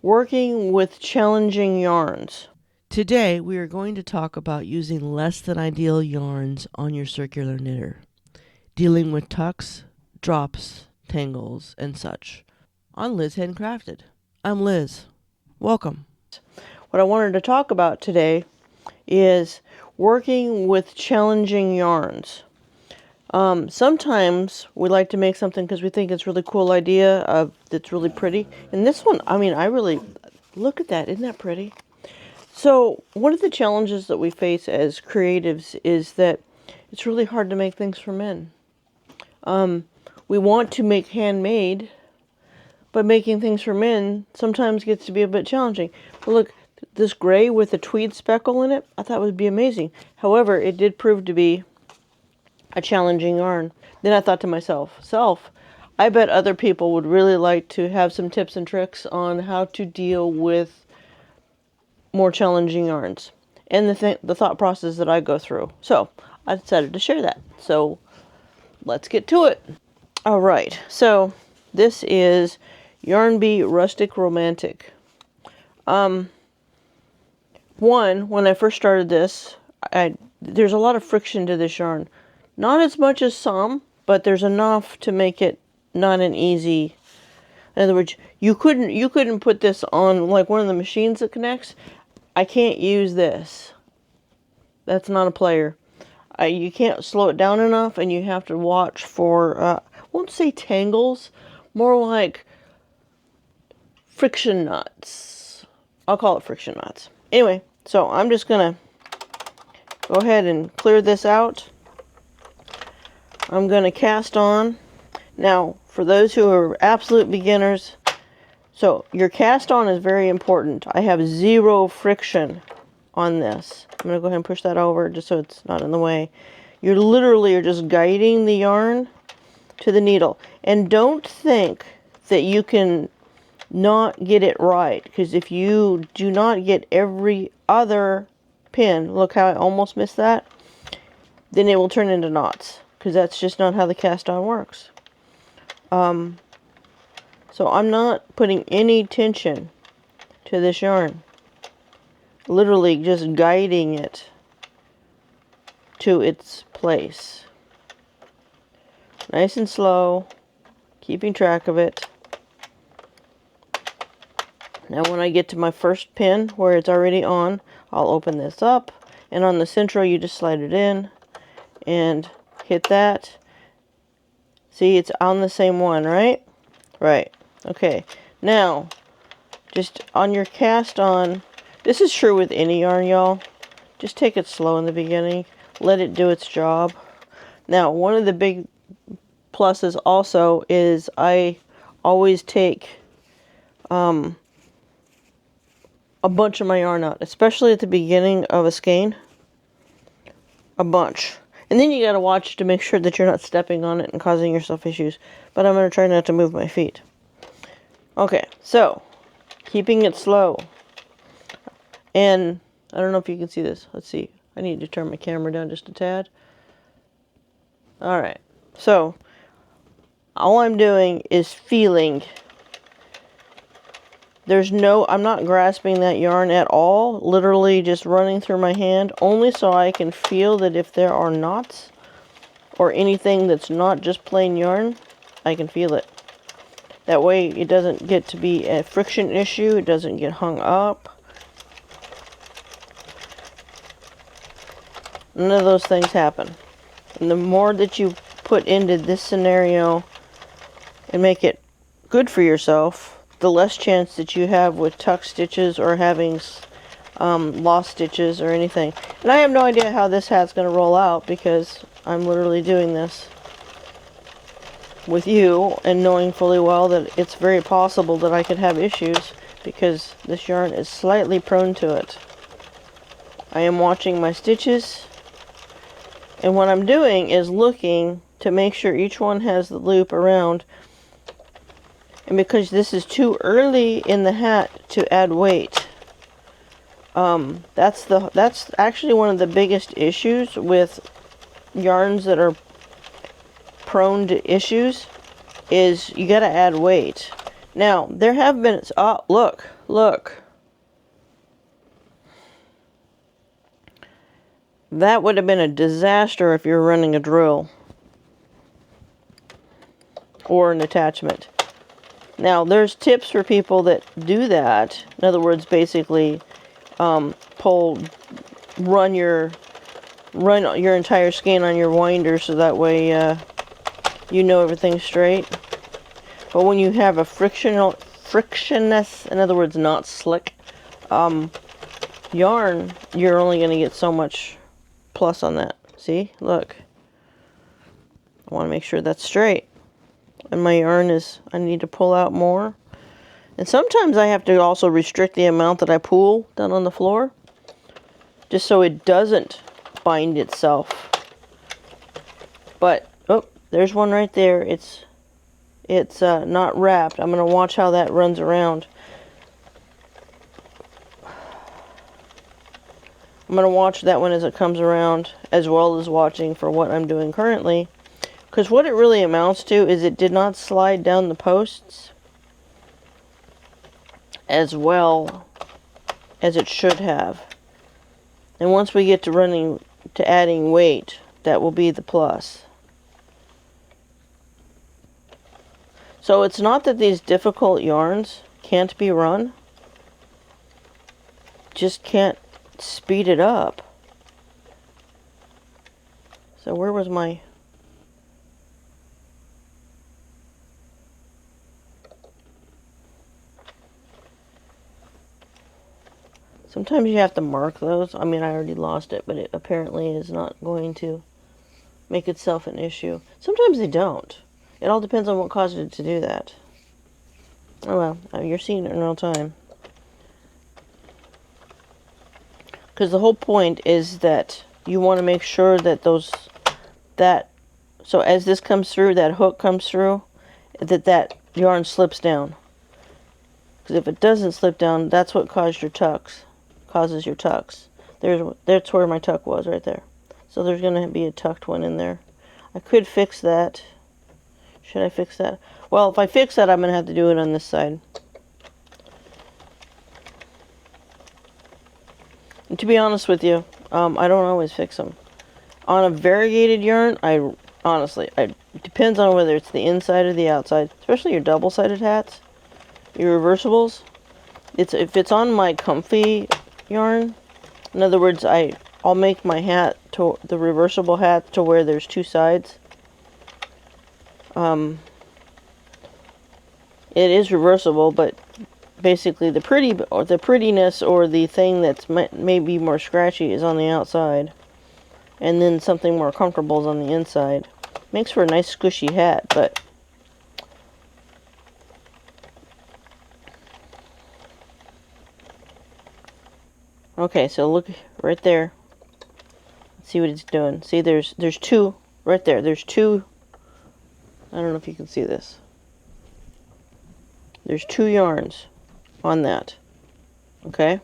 Working with challenging yarns. Today we are going to talk about using less than ideal yarns on your circular knitter, dealing with tucks, drops, tangles, and such on Liz Handcrafted. I'm Liz. Welcome. What I wanted to talk about today is working with challenging yarns. Sometimes we like to make something because we think it's a really cool idea, that's really pretty. And this one, I really, look at that, isn't that pretty? So one of the challenges that we face as creatives is that it's really hard to make things for men. We want to make handmade, but making things for men sometimes gets to be a bit challenging. But look, this gray with a tweed speckle in it, I thought would be amazing. However, it did prove to be a challenging yarn. Then I thought to myself, I bet other people would really like to have some tips and tricks on how to deal with more challenging yarns and the thought process that I go through. So I decided to share that. So let's get to it. All right. So this is Yarn Bee Rustic Romantic. When I first started this, there's a lot of friction to this yarn. Not as much as some, but there's enough to make it not an easy. In other words, you couldn't put this on like one of the machines that connects. I can't use this. That's not a player. You can't slow it down enough, and you have to watch for, I won't say tangles, more like friction knots. I'll call it friction knots. Anyway, so I'm just gonna go ahead and clear this out. I'm going to cast on. Now, for those who are absolute beginners, so your cast on is very important. I have zero friction on this. I'm going to go ahead and push that over just so it's not in the way. You literally are just guiding the yarn to the needle. And don't think that you can not get it right, because if you do not get every other pin, look how I almost missed that, then it will turn into knots. Because that's just not how the cast on works. So I'm not putting any tension to this yarn. Literally just guiding it to its place. Nice and slow, keeping track of it. Now when I get to my first pin where it's already on, I'll open this up, and on the central you just slide it in and hit that. See, it's on the same one, right? Right. Okay. Now, just on your cast on, this is true with any yarn, y'all. Just take it slow in the beginning. Let it do its job. Now, one of the big pluses also is I always take a bunch of my yarn out, especially at the beginning of a skein. A bunch. And then you gotta watch to make sure that you're not stepping on it and causing yourself issues. But I'm gonna try not to move my feet. Okay, so keeping it slow. And I don't know if you can see this. Let's see. I need to turn my camera down just a tad. Alright, so all I'm doing is feeling. I'm not grasping that yarn at all, literally just running through my hand, only so I can feel that if there are knots or anything that's not just plain yarn, I can feel it. That way it doesn't get to be a friction issue, it doesn't get hung up. None of those things happen. And the more that you put into this scenario and make it good for yourself, the less chance that you have with tuck stitches or having lost stitches or anything. And I have no idea how this hat's going to roll out, because I'm literally doing this with you and knowing fully well that it's very possible that I could have issues because this yarn is slightly prone to it. I am watching my stitches, and what I'm doing is looking to make sure each one has the loop around. And because this is too early in the hat to add weight, that's actually one of the biggest issues with yarns that are prone to issues, is you got to add weight. Now, there have been, oh, look, look. That would have been a disaster if you're running a drill or an attachment. Now, there's tips for people that do that. In other words, basically, run your entire skein on your winder so that way you know everything's straight. But when you have a frictionless, in other words, not slick yarn, you're only going to get so much plus on that. See, look, I want to make sure that's straight, and my yarn is, I need to pull out more, and sometimes I have to also restrict the amount that I pull down on the floor just so it doesn't bind itself. But oh, there's one right there. It's not wrapped. I'm going to watch how that runs around. I'm going to watch that one as it comes around, as well as watching for what I'm doing currently. Because what it really amounts to is it did not slide down the posts as well as it should have. And once we get to adding weight, that will be the plus. So it's not that these difficult yarns can't be run. Just can't speed it up. So where was my... Sometimes you have to mark those. I mean, I already lost it, but it apparently is not going to make itself an issue. Sometimes they don't. It all depends on what caused it to do that. Oh well, you're seeing it in real time. Because the whole point is that you want to make sure that so as this comes through, that hook comes through, that yarn slips down. Because if it doesn't slip down, that's what causes your tucks. That's where my tuck was, right there. So there's going to be a tucked one in there. I could fix that. Should I fix that? Well, if I fix that, I'm going to have to do it on this side. And to be honest with you, I don't always fix them. On a variegated yarn, it depends on whether it's the inside or the outside, especially your double-sided hats, your reversibles. If it's on my comfy yarn, in other words, I'll make my hat, the reversible hat, to where there's two sides. It is reversible, but basically the prettiness or the thing that's maybe more scratchy is on the outside, and then something more comfortable is on the inside. Makes for a nice squishy hat, but okay, so look right there. Let's see what it's doing. See, there's two right there. There's two. I don't know if you can see this. There's two yarns on that. Okay?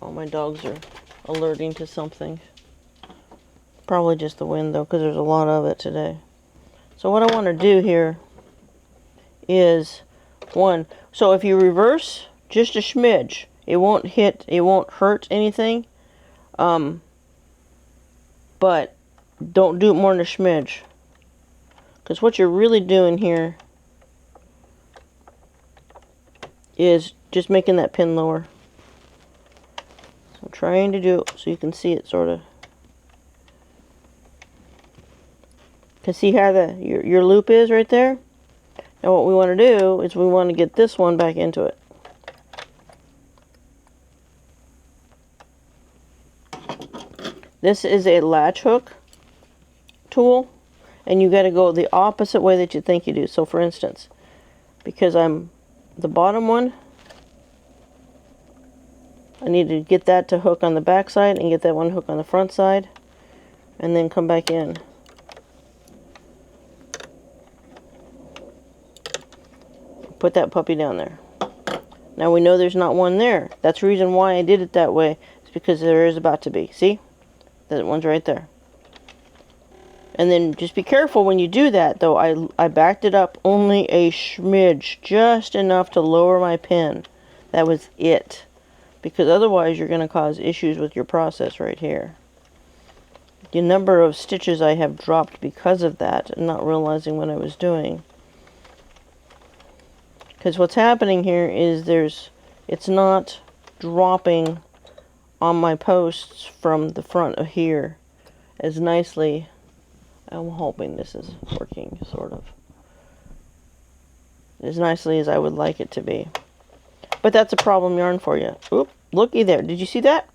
Oh, my dogs are alerting to something. Probably just the wind, though, because there's a lot of it today. So what I want to do here is, so if you reverse just a smidge, it won't hurt anything. But don't do it more than a smidge. Because what you're really doing here is just making that pin lower. So I'm trying to do it so you can see it sort of. Can see how your loop is right there? Now what we want to do is we want to get this one back into it. This is a latch hook tool, and you got to go the opposite way that you think you do. So for instance, because I'm the bottom one, I need to get that to hook on the back side and get that one hook on the front side, and then come back in. Put that puppy down there. Now we know there's not one there. That's the reason why I did it that way. It's because there is about to be. See? That one's right there. And then just be careful when you do that, though. I backed it up only a smidge, just enough to lower my pin. That was it. Because otherwise you're going to cause issues with your process right here. The number of stitches I have dropped because of that and not realizing what I was doing. Because what's happening here is it's not dropping on my posts from the front of here as nicely. I'm hoping this is working, sort of. As nicely as I would like it to be. But that's a problem yarn for you. Oop, looky there. Did you see that?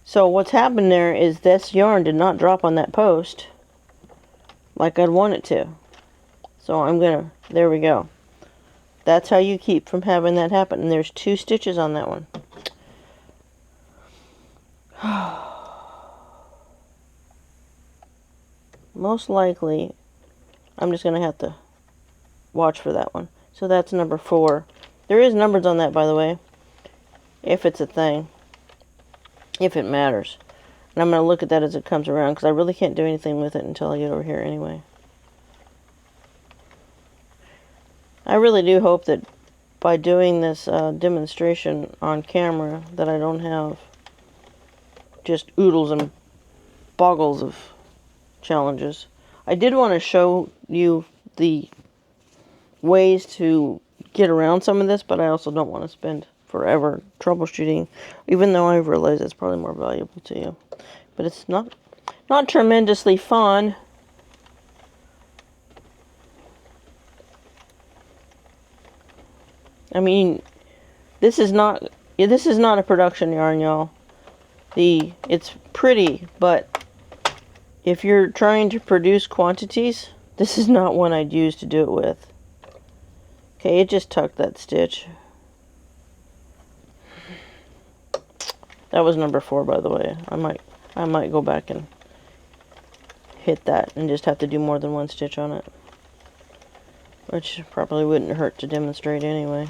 So what's happened there is this yarn did not drop on that post like I'd want it to. So I'm gonna, there we go. That's how you keep from having that happen. And there's 2 stitches on that one. Most likely, I'm just gonna have to watch for that one. So that's number 4. There is numbers on that, by the way, if it's a thing. If it matters. And I'm going to look at that as it comes around, because I really can't do anything with it until I get over here anyway. I really do hope that by doing this demonstration on camera that I don't have just oodles and boggles of challenges. I did want to show you the ways to get around some of this, but I also don't want to spend forever troubleshooting, even though I realize it's probably more valuable to you. But it's not tremendously fun. I mean, this is not a production yarn, y'all. It's pretty, but if you're trying to produce quantities, this is not one I'd use to do it with. Okay, it just tucked that stitch. That was number 4, by the way. I might go back and hit that and just have to do more than 1 stitch on it. Which probably wouldn't hurt to demonstrate anyway.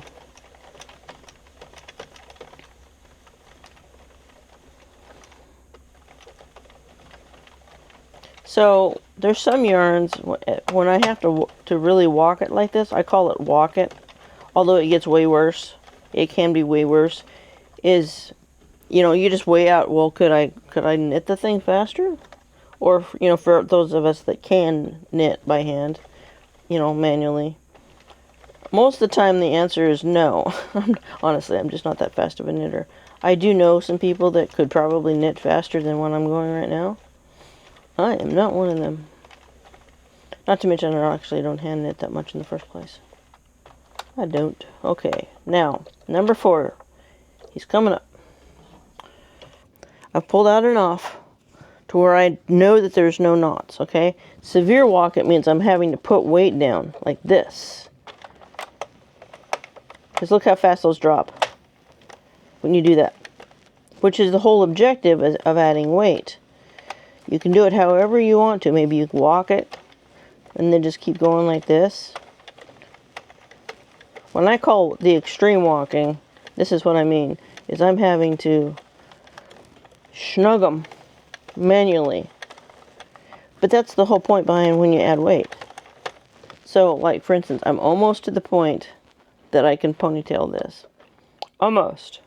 So, there's some yarns, when I have to really walk it like this, I call it walk it, although it gets way worse. It can be way worse. Is, you just weigh out, well, could I knit the thing faster? Or, for those of us that can knit by hand, manually. Most of the time the answer is no. Honestly, I'm just not that fast of a knitter. I do know some people that could probably knit faster than what I'm going right now. I am not one of them. Not to mention I actually don't hand knit that much in the first place. I don't. Okay, now, number 4. He's coming up. I've pulled out enough to where I know that there's no knots, okay? Severe walk, it means I'm having to put weight down, like this. Because look how fast those drop when you do that. Which is the whole objective of adding weight. You can do it however you want to. Maybe you can walk it and then just keep going like this. When I call the extreme walking, this is what I mean. Is I'm having to snug them manually. But that's the whole point behind when you add weight. So, like for instance, I'm almost to the point that I can ponytail this. Almost.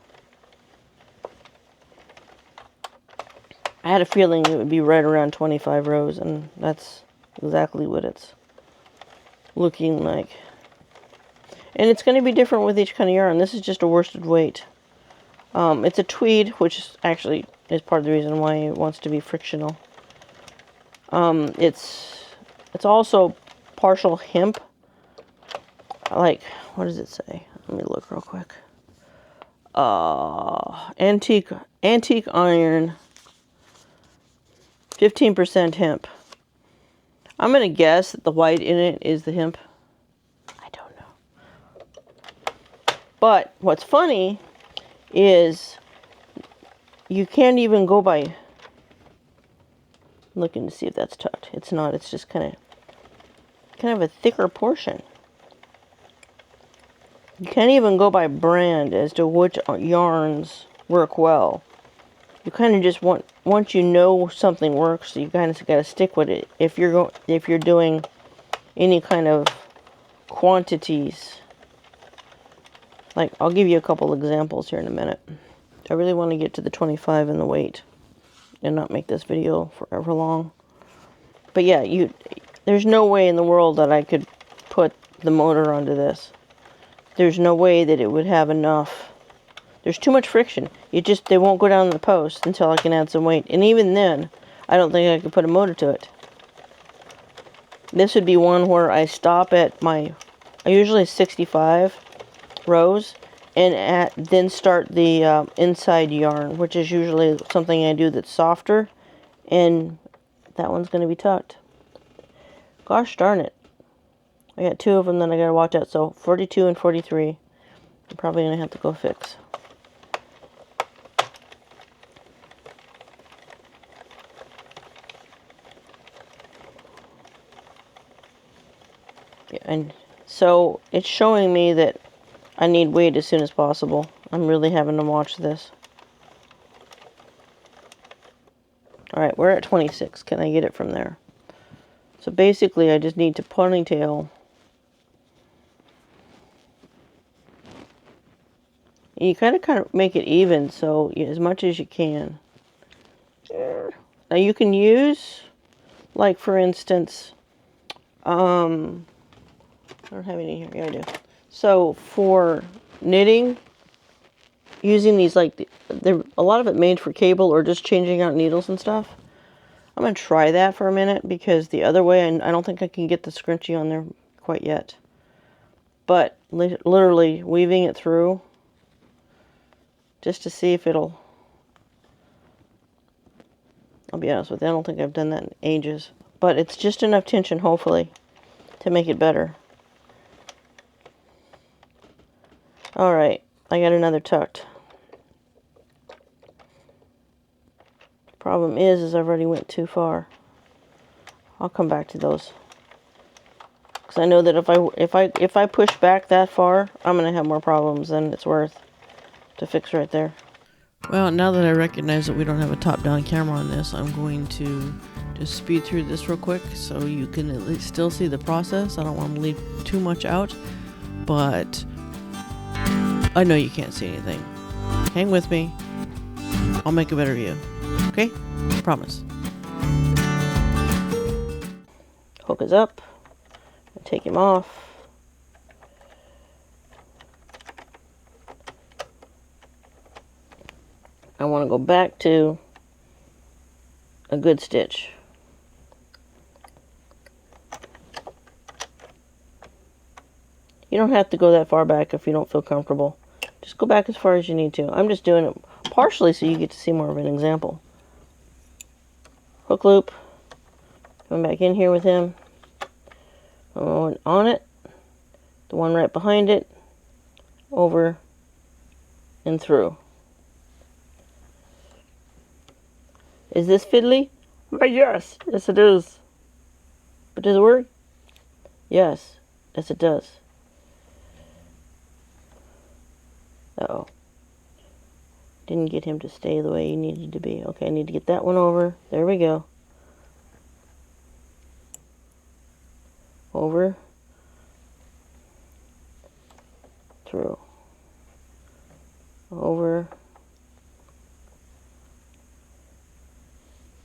I had a feeling it would be right around 25 rows, and that's exactly what it's looking like. And it's going to be different with each kind of yarn. This is just a worsted weight. It's a tweed, which actually is part of the reason why it wants to be frictional. It's also partial hemp. Like, what does it say? Let me look real quick. Antique iron. 15% hemp. I'm going to guess that the white in it is the hemp. I don't know. But what's funny is you can't even go by looking to see if that's tucked. It's not. It's just kind of a thicker portion. You can't even go by brand as to which yarns work well. you kind of just want, once you know something works, you kind of got to stick with it. If you're doing any kind of quantities, like I'll give you a couple examples here in a minute. I really want to get to the 25 in the weight and not make this video forever long. But yeah, there's no way in the world that I could put the motor onto this. There's no way that it would have enough. There's too much friction. They won't go down the post until I can add some weight. And even then, I don't think I could put a motor to it. This would be one where I stop at I usually 65 rows, and then start the inside yarn, which is usually something I do that's softer, and that one's going to be tucked. Gosh darn it. I got two of them that I got to watch out, so 42 and 43. I'm probably going to have to go fix. Yeah, and so it's showing me that I need weight as soon as possible. I'm really having to watch this. Alright, we're at 26. Can I get it from there? So basically, I just need to ponytail. You kind of make it even, so as much as you can. Now you can use, like for instance, I don't have any here. Yeah, I do. So for knitting, using these, like, they're a lot of it made for cable or just changing out needles and stuff. I'm going to try that for a minute, because the other way, I don't think I can get the scrunchie on there quite yet. But literally weaving it through, just to see if it'll... I'll be honest with you, I don't think I've done that in ages. But it's just enough tension, hopefully, to make it better. Alright, I got another tucked. Problem is I've already went too far. I'll come back to those, because I know that if I push back that far, I'm gonna have more problems than it's worth to fix right there. Well, now that I recognize that we don't have a top-down camera on this, I'm going to just speed through this real quick so you can at least still see the process. I don't want to leave too much out, but I know you can't see anything. Hang with me. I'll make a better view. Okay? Promise. Hook is up. Take him off. I want to go back to a good stitch. You don't have to go that far back if you don't feel comfortable. Just go back as far as you need to. I'm just doing it partially so you get to see more of an example. Hook loop. Going back in here with him. On it. The one right behind it. Over and through. Is this fiddly? Why, yes. Yes, it is. But does it work? Yes. Yes, it does. Uh-oh. Didn't get him to stay the way he needed to be. Okay, I need to get that one over. There we go. Over. Through. Over.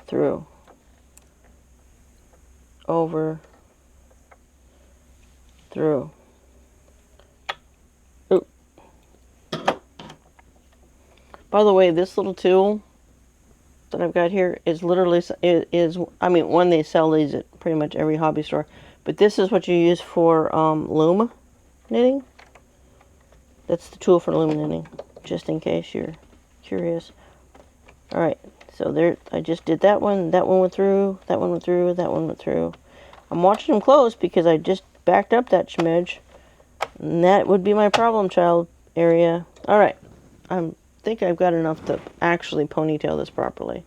Through. Over. Through. Oop. By the way, this little tool that I've got here is literally, I mean, one, they sell these at pretty much every hobby store, but this is what you use for loom knitting. That's the tool for loom knitting, just in case you're curious. Alright, so there, I just did that one went through, that one went through, that one went through. I'm watching them close because I just backed up that smidge, and that would be my problem child area. Alright, I think I've got enough to actually ponytail this properly.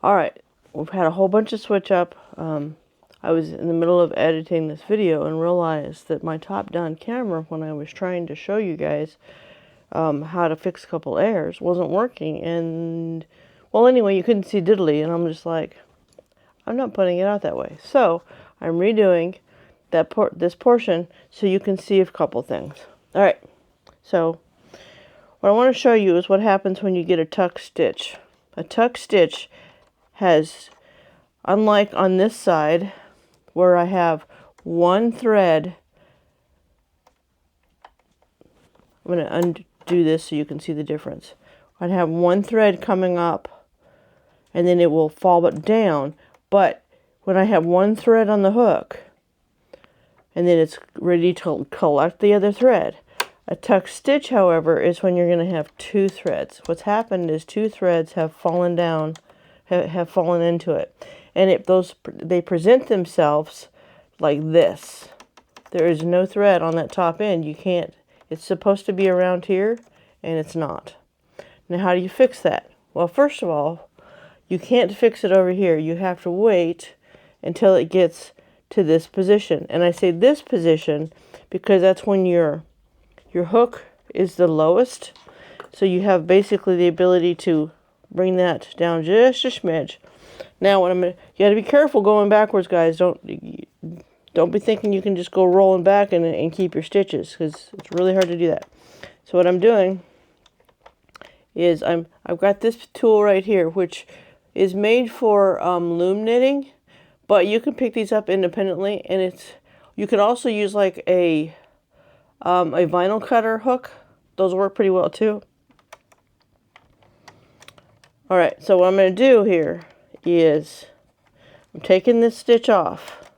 Alright, we've had a whole bunch of switch up. I was in the middle of editing this video and realized that my top-down camera, when I was trying to show you guys, how to fix a couple errors, wasn't working. And, well, anyway, you couldn't see diddly. And I'm just like, I'm not putting it out that way. So I'm redoing this portion so you can see a couple things. All right. So what I want to show you is what happens when you get a tuck stitch. A tuck stitch has, unlike on this side where I have one thread, I'm going to undo this so you can see the difference. I'd have one thread coming up and then it will fall down. But when I have one thread on the hook and then it's ready to collect the other thread. A tuck stitch, however, is when you're going to have two threads. What's happened is two threads have fallen down, have fallen into it. And they present themselves like this. There is no thread on that top end. You can't, it's supposed to be around here, and it's not. Now, how do you fix that? Well, first of all, you can't fix it over here. You have to wait until it gets to this position. And I say this position because that's when your hook is the lowest. So you have basically the ability to bring that down just a smidge. Now, you got to be careful going backwards, guys. Don't be thinking you can just go rolling back and keep your stitches, because it's really hard to do that. So what I'm doing is I've got this tool right here, which is made for loom knitting, but you can pick these up independently, and you can also use like a vinyl cutter hook. Those work pretty well too. All right, so what I'm going to do here is I'm taking this stitch off.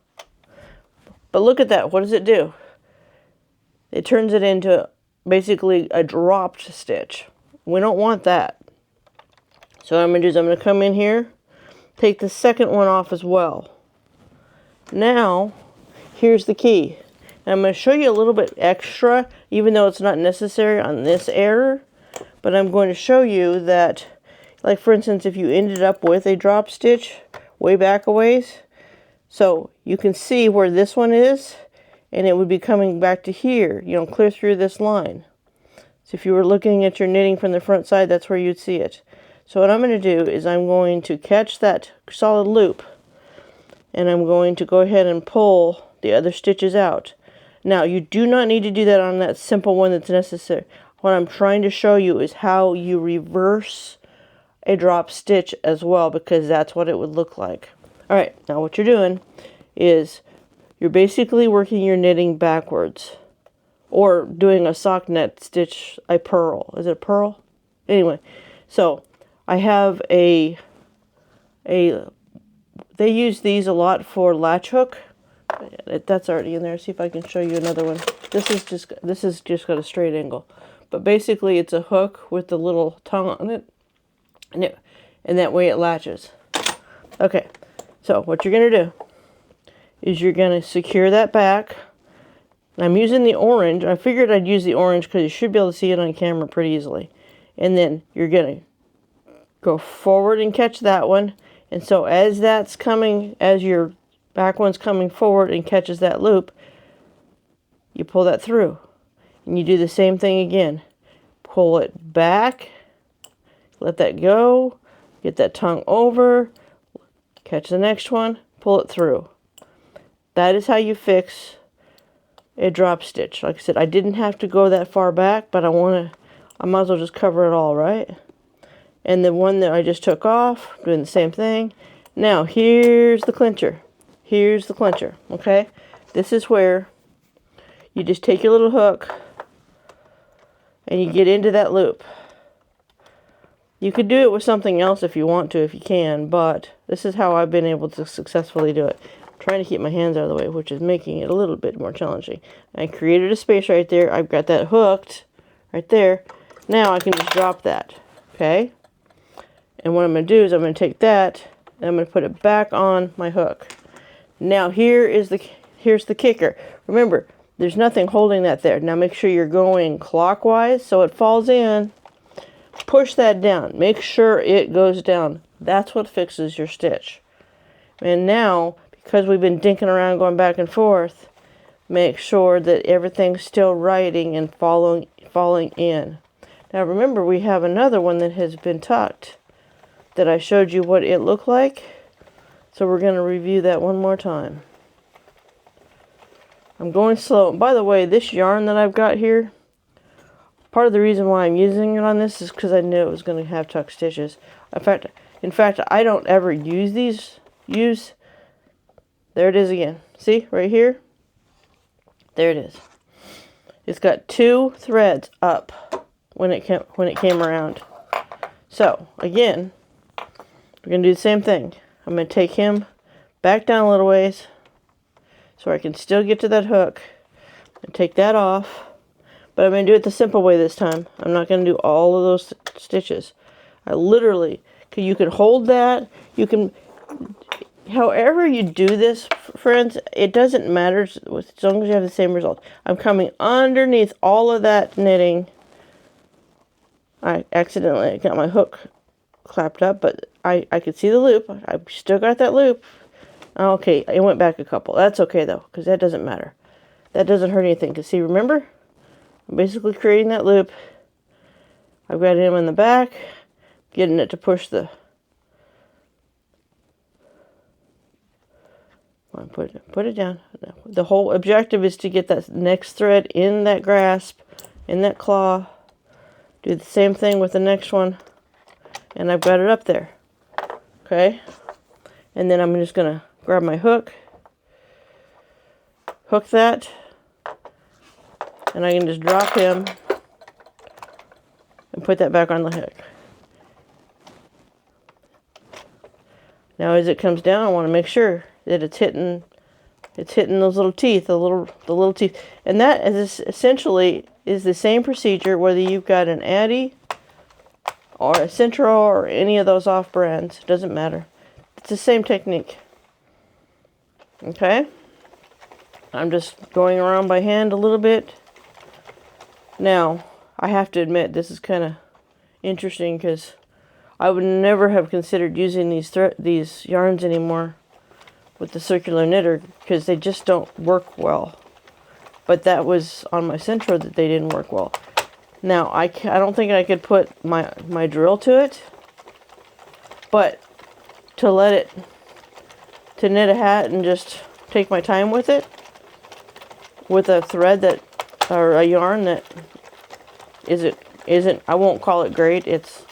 But look at that. What does it do? It turns it into basically a dropped stitch. We don't want that. So what I'm going to do is I'm going to come in here, take the second one off as well. Now, here's the key. And I'm going to show you a little bit extra, even though it's not necessary on this error. But I'm going to show you that, like for instance, if you ended up with a drop stitch way back a ways, so you can see where this one is, and it would be coming back to here, clear through this line. So if you were looking at your knitting from the front side, that's where you'd see it. So what I'm going to do is I'm going to catch that solid loop, and I'm going to go ahead and pull the other stitches out. Now, you do not need to do that on that simple one that's necessary. What I'm trying to show you is how you reverse a drop stitch as well, because that's what it would look like. All right, now what you're doing is you're basically working your knitting backwards, or doing a sock net stitch, a purl. Is it a purl? Anyway, so I have they use these a lot for latch hook. That's already in there. See if I can show you another one. This is just got a straight angle, but basically it's a hook with the little tongue on it, and that way it latches. Okay, so what you're gonna do is you're gonna secure that back. I'm using the orange. I figured I'd use the orange because you should be able to see it on camera pretty easily. And then you're gonna go forward and catch that one. And so as your back one's coming forward and catches that loop, you pull that through. And you do the same thing again. Pull it back, let that go, get that tongue over, catch the next one, pull it through. That is how you fix a drop stitch. Like I said, I didn't have to go that far back, but I might as well just cover it all, right? And the one that I just took off, doing the same thing. Now, here's the clincher. Here's the clincher, okay? This is where you just take your little hook and you get into that loop. You could do it with something else if you want to, if you can, but this is how I've been able to successfully do it. I'm trying to keep my hands out of the way, which is making it a little bit more challenging. I created a space right there. I've got that hooked right there. Now I can just drop that, okay? And what I'm going to do is I'm going to take that and I'm going to put it back on my hook. Now here's the kicker. Remember, there's nothing holding that there. Now make sure you're going clockwise so it falls in. Push that down. Make sure it goes down. That's what fixes your stitch. And now, because we've been dinking around going back and forth, make sure that everything's still righting and falling in. Now remember, we have another one that has been tucked that I showed you what it looked like. So we're going to review that one more time. I'm going slow. By the way, this yarn that I've got here, part of the reason why I'm using it on this is because I knew it was going to have tuck stitches. In fact, I don't ever use these. There it is again. See, right here? There it is. It's got 2 threads up when it came around. So, again, we're going to do the same thing. I'm going to take him back down a little ways so I can still get to that hook and take that off. But I'm going to do it the simple way this time. I'm not going to do all of those stitches. I literally, you can hold that, you can, however you do this, friends, it doesn't matter as long as you have the same result. I'm coming underneath all of that knitting. I accidentally got my hook clapped up, but I could see the loop. I still got that loop. Okay, it went back a couple. That's okay though, because that doesn't matter. That doesn't hurt anything. Because see, remember? I'm basically creating that loop. I've got him in the back, getting it to push the... Put it down. The whole objective is to get that next thread in that grasp, in that claw. Do the same thing with the next one. And I've got it up there. Okay? And then I'm just going to grab my hook. Hook that. And I can just drop him. And put that back on the hook. Now as it comes down, I want to make sure that it's hitting those little teeth, the little teeth. And that is essentially is the same procedure whether you've got an Addy or a Centro or any of those off brands. It doesn't matter. It's the same technique. Okay? I'm just going around by hand a little bit. Now, I have to admit, this is kind of interesting because I would never have considered using these yarns anymore with the circular knitter because they just don't work well. But that was on my Centro that they didn't work well. Now, I don't think I could put my drill to it, but to knit a hat and just take my time with it, with a thread or a yarn that isn't, I won't call it great, it's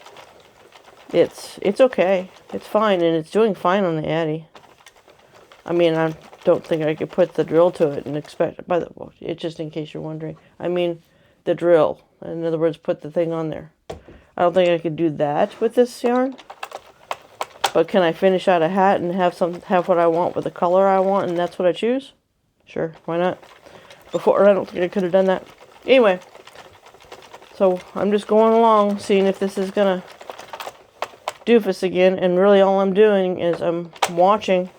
okay, it's fine, and it's doing fine on the Addy. I mean, I don't think I could put the drill to it and expect, it's just in case you're wondering, I mean the drill, in other words, put the thing on there. I don't think I could do that with this yarn, but can I finish out a hat and have what I want with the color I want, and that's what I choose? Sure, why not? Before, I don't think I could have done that. Anyway, so I'm just going along, seeing if this is gonna doofus again, and really all I'm doing is I'm watching.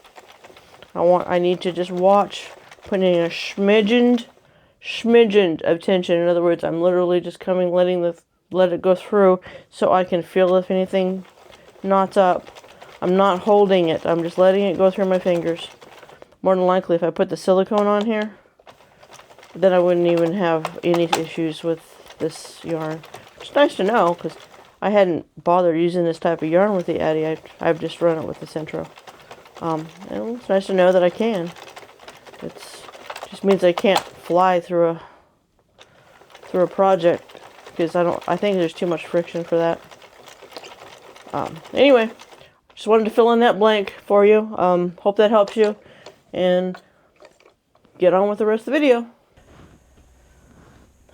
I need to just watch, putting a smidgen of tension. In other words, I'm literally just let it go through so I can feel if anything knots up. I'm not holding it. I'm just letting it go through my fingers. More than likely, if I put the silicone on here, then I wouldn't even have any issues with this yarn. It's nice to know because I hadn't bothered using this type of yarn with the Addy. I've just run it with the Centro. And it's nice to know that I can. It just means I can't fly through a project because I think there's too much friction for that. Anyway, just wanted to fill in that blank for you. Hope that helps you, and get on with the rest of the video.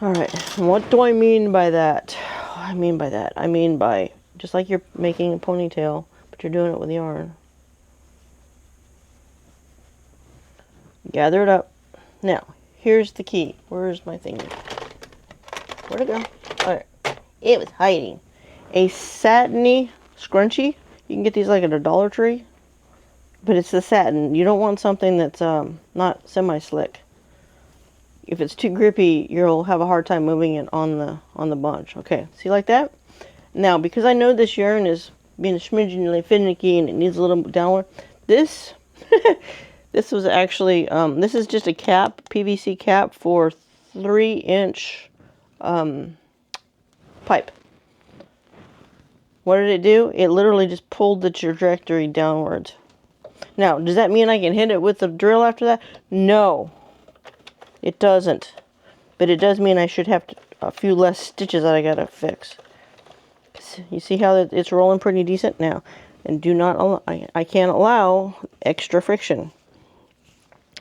Alright, what do I mean by that? I mean by just like you're making a ponytail, but you're doing it with yarn. Gather it up. Now, here's the key. Where's my thingy? Where'd it go? Alright. It was hiding. A satiny scrunchie. You can get these like at a Dollar Tree. But it's the satin. You don't want something that's not semi-slick. If it's too grippy, you'll have a hard time moving it on the bunch. Okay, see like that? Now, because I know this yarn is being smidgenly finicky and it needs a little downward, this this was actually this is just a cap, PVC cap for 3-inch pipe. What did it do? It literally just pulled the trajectory downwards. Now, does that mean I can hit it with the drill after that? No, it doesn't. But it does mean I should have a few less stitches that I gotta fix. You see how it's rolling pretty decent now? And do not allow, I can't allow extra friction.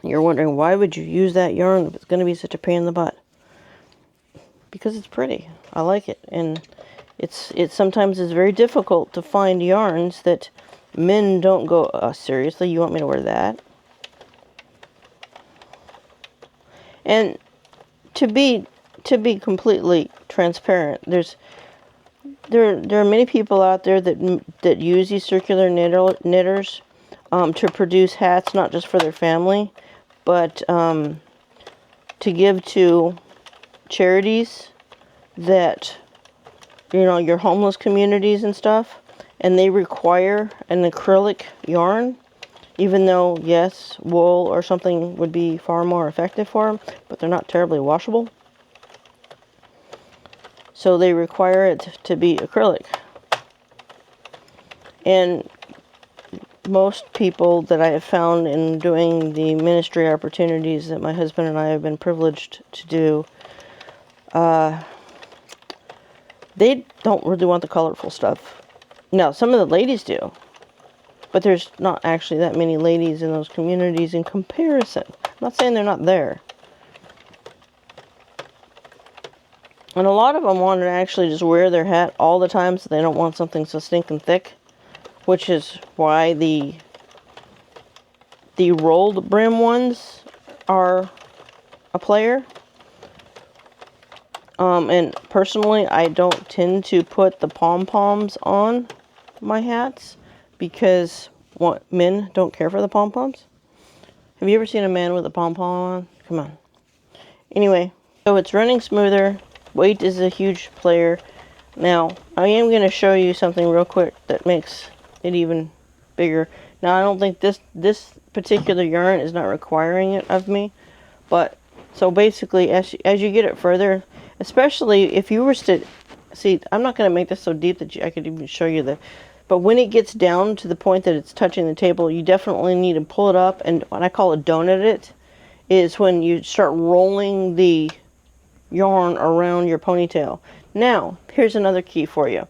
You're wondering, why would you use that yarn if it's going to be such a pain in the butt? Because it's pretty. I like it. And it sometimes is very difficult to find yarns that men don't go, seriously, you want me to wear that? And to be completely transparent, there are many people out there that use these circular knitters to produce hats, not just for their family, but to give to charities that, you know, your homeless communities and stuff, and they require an acrylic yarn, even though, yes, wool or something would be far more effective for them, but they're not terribly washable. So they require it to be acrylic. And most people that I have found in doing the ministry opportunities that my husband and I have been privileged to do, they don't really want the colorful stuff. Now, some of the ladies do, but there's not actually that many ladies in those communities in comparison. I'm not saying they're not there. And a lot of them want to actually just wear their hat all the time, so they don't want something so stinking thick, which is why the rolled brim ones are a player. And personally, I don't tend to put the pom-poms on my hats because men don't care for the pom-poms. Have you ever seen a man with a pom-pom on? Come on. Anyway, so it's running smoother. Weight is a huge player. Now, I am going to show you something real quick that makes it even bigger. Now, I don't think this particular yarn is not requiring it of me, but so basically, as you get it further, especially if you were to see, I'm not going to make this so deep that I could even show you but when it gets down to the point that it's touching the table, you definitely need to pull it up, and what I call a donut it is when you start rolling the yarn around your ponytail. Now, here's another key for you.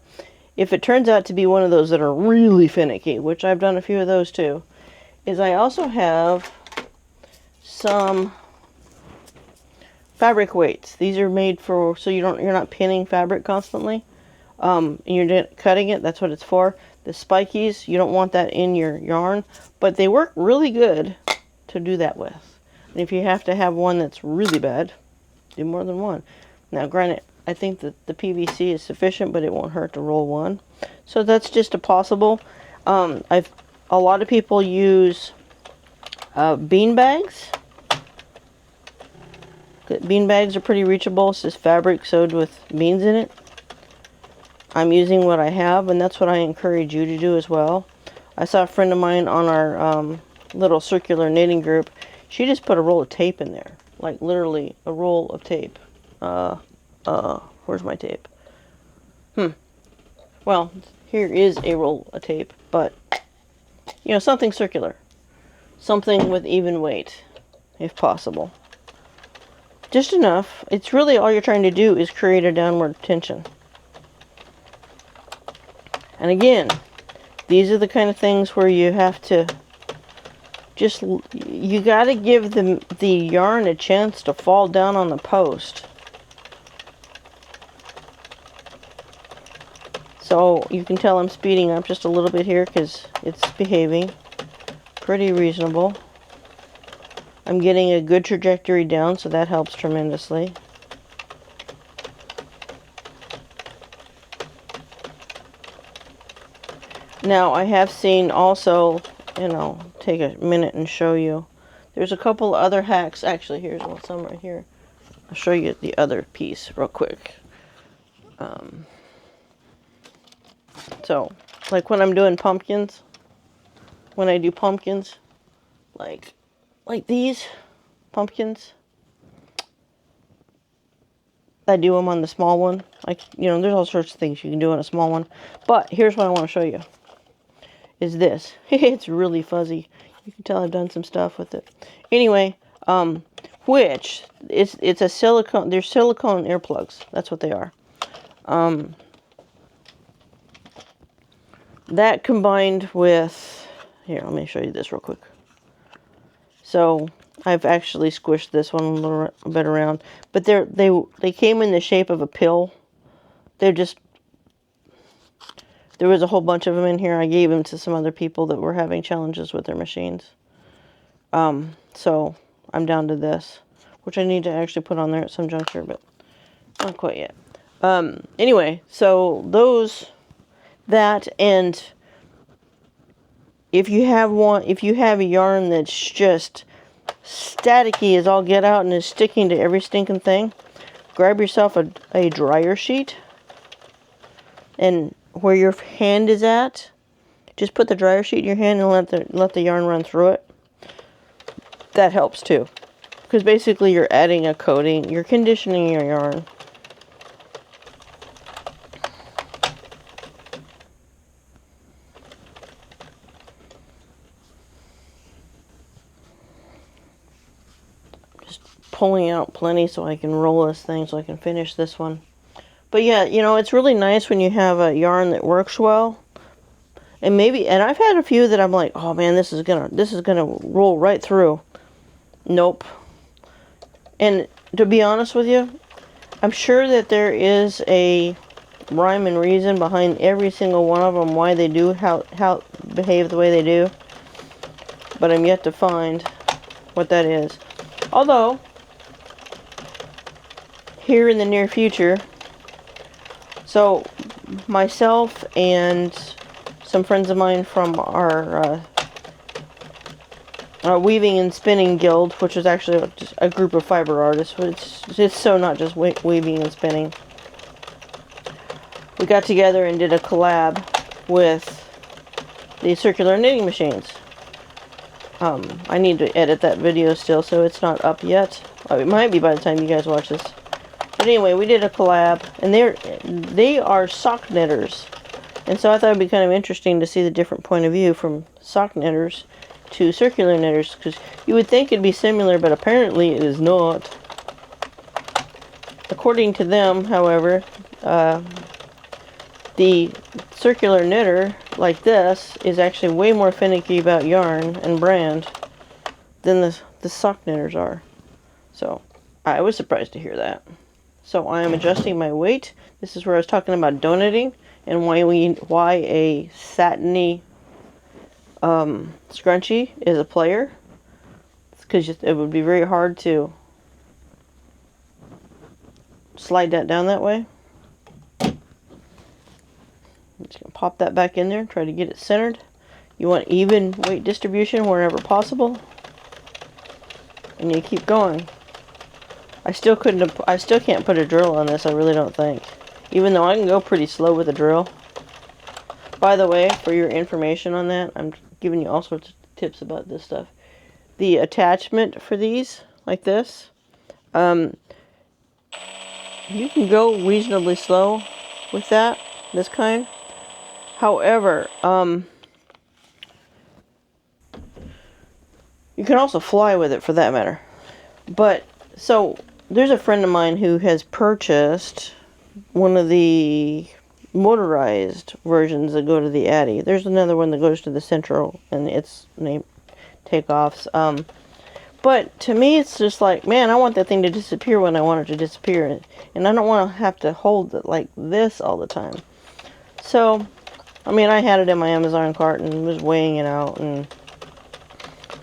If it turns out to be one of those that are really finicky, which I've done a few of those too, is I also have some fabric weights. These are made for so you're not pinning fabric constantly. And you're cutting it. That's what it's for. The spikies, you don't want that in your yarn, but they work really good to do that with. And if you have to have one that's really bad, do more than one. Now, granted, I think that the PVC is sufficient, but it won't hurt to roll one. So that's just a possible. A lot of people use bean bags. Bean bags are pretty reachable. It's just fabric sewed with beans in it. I'm using what I have, and that's what I encourage you to do as well. I saw a friend of mine on our little circular knitting group. She just put a roll of tape in there. Like literally a roll of tape. Where's my tape? Well, here is a roll of tape, but you know, something circular. Something with even weight, if possible. Just enough. It's really all you're trying to do is create a downward tension. And again, these are the kind of things where you have to just, you got to give the yarn a chance to fall down on the post. So you can tell I'm speeding up just a little bit here because it's behaving pretty reasonable. I'm getting a good trajectory down, so that helps tremendously. Now, I have seen also, and I'll take a minute and show you. There's a couple other hacks. Actually, here's some right here. I'll show you the other piece real quick. So, like when I'm doing pumpkins, when I do pumpkins, like these pumpkins, I do them on the small one Like, you know, there's all sorts of things you can do on a small one. But here's what I want to show you. Is this. It's really fuzzy. You can tell I've done some stuff with it. Anyway, which it's a silicone. They're silicone earplugs. That's what they are. That combined with, here, let me show you this real quick. So I've actually squished this one a little bit around, but they came in the shape of a pill. They're just, there was a whole bunch of them in here. I gave them to some other people that were having challenges with their machines. So I'm down to this, which I need to actually put on there at some juncture, but not quite yet. Anyway, so that, and if you have a yarn that's just staticky as all get out and is sticking to every stinking thing, grab yourself a dryer sheet, and where your hand is at, just put the dryer sheet in your hand and let the yarn run through it. That helps too, because basically you're adding a coating, you're conditioning your yarn. Pulling out plenty so I can roll this thing so I can finish this one. But yeah, you know, it's really nice when you have a yarn that works well. And I've had a few that I'm like, oh man, this is gonna roll right through. Nope. And to be honest with you, I'm sure that there is a rhyme and reason behind every single one of them, why they do how behave the way they do. But I'm yet to find what that is. Although, here in the near future, so myself and some friends of mine from our weaving and spinning guild, which is actually just a group of fiber artists, it's so not just weaving and spinning. We got together and did a collab with the circular knitting machines. I need to edit that video still, so it's not up yet. It might be by the time you guys watch this. But anyway, we did a collab, and they are sock knitters. And so I thought it'd be kind of interesting to see the different point of view from sock knitters to circular knitters, because you would think it'd be similar, but apparently it is not. According to them, however, the circular knitter, like this, is actually way more finicky about yarn and brand than the sock knitters are. So, I was surprised to hear that. So, I am adjusting my weight. This is where I was talking about donating, and why a satiny scrunchie is a player. It's because it would be very hard to slide that down that way. I'm just going to pop that back in there, try to get it centered. You want even weight distribution wherever possible. And you keep going. I still can't put a drill on this, I really don't think. Even though I can go pretty slow with a drill. By the way, for your information on that, I'm giving you all sorts of tips about this stuff. The attachment for these, like this, you can go reasonably slow with that, this kind. However, you can also fly with it for that matter. But, so, there's a friend of mine who has purchased one of the motorized versions that go to the Addy. There's another one that goes to the Central, and it's named Takeoffs. But to me, it's just like, man, I want that thing to disappear when I want it to disappear. And I don't want to have to hold it like this all the time. So, I mean, I had it in my Amazon cart and was weighing it out. And,